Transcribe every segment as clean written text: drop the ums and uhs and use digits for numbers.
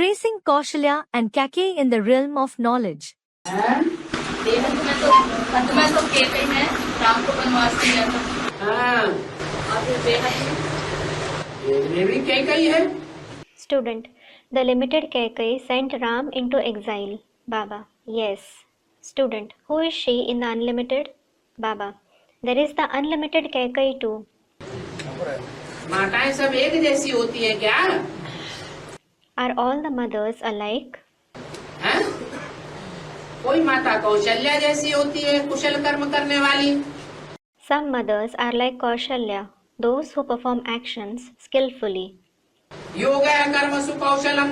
tracing Kaushalya and Kaikeyi in the realm of knowledge. तुम्हें तो केकई ने राम को वनवास दिया था। हाँ, और फिर बेहद ये भी कैकई है। Student. The limited Kaikeyi sent Ram into exile. Baba. Yes. Student. Who is she in the unlimited? Baba. There is the unlimited Kaikeyi too. माताएं सब एक जैसी होती है क्या? Are all the mothers alike? हैं? कोई माता कौशल्या जैसी होती है, कुशल कर्म करने वाली। Some mothers are like Kaushalya, those who perform actions skillfully. योगः कर्मसु कौशलम।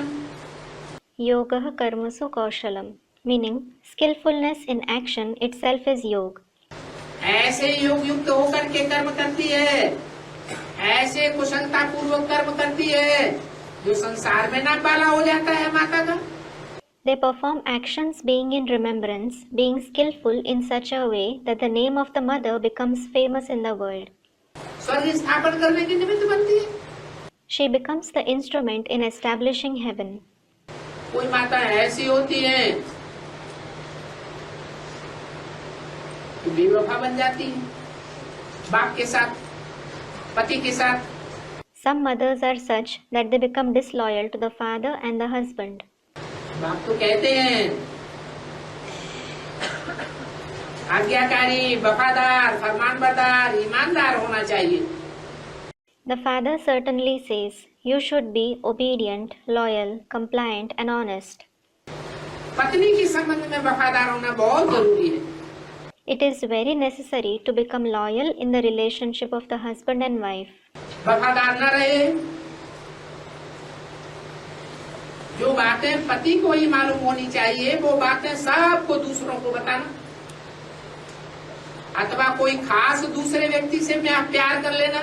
Yogah karmasu kaushalam. Meaning, skillfulness in action itself is yoga. ऐसे योग युक्त होकर के कर्म करती है, ऐसे कुशलता पूर्वक कर्म करती है, जो संसार में नाम वाला हो जाता है माता का। They perform actions being in remembrance, being skillful in such a way that the name of the mother becomes famous in the world. स्वर्ग स्थापन करने की निमित्त बनती है। She becomes the instrument in establishing heaven. कोई माता ऐसी होती है कि बेवफा बन जाती है, बाप के साथ, पति के साथ। Some mothers are such that they become disloyal to the father and the husband. बाप तो कहते हैं आज्ञाकारी, वफादार, फरमानबरदार, ईमानदार होना चाहिए। The father certainly says, you should be obedient, loyal, compliant and honest. पत्नी के संबंध में वफादार होना बहुत जरूरी है। It is very necessary to become loyal in the relationship of the husband and wife. वफादार न रहे, जो बातें पति को ही मालूम होनी चाहिए वो बातें सबको दूसरों को बताना, अथवा कोई खास दूसरे व्यक्ति से प्यार कर लेना।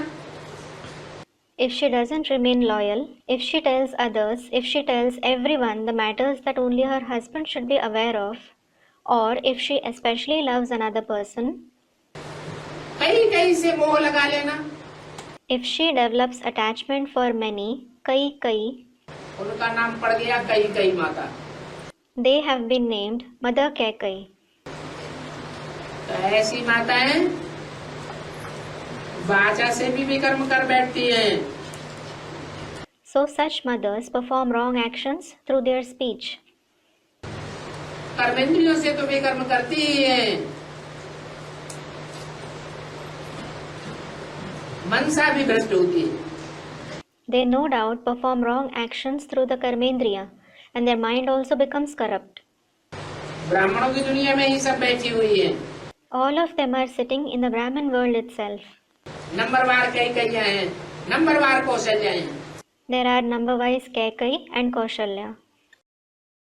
If she doesn't remain loyal, if she tells others, if she tells everyone the matters that only her husband should be aware of, or if she especially loves another person, कहीं कहीं से मोह लगा लेना, if she develops attachment for many, kai, उनका नाम पड़ गया कई कई माता। they have been named Mother Kaikeyi. तो ऐसी माताएं वाचा से भी विकर्म कर बैठती हैं। So such mothers perform wrong actions through their speech. कर्मेंद्रियों से तो विकर्म करती ही हैं, मनसा भी भ्रष्ट होती है। They no doubt perform wrong actions through the karmendriya, and their mind also becomes corrupt. ब्राह्मणों की दुनिया में ही सब बैठी हुई है। All of them are sitting in the Brahmin world itself. नंबरवार कैकैया हैं, नंबरवार कौशल्या हैं। There are number-wise Kaikeyi and Kaushalya.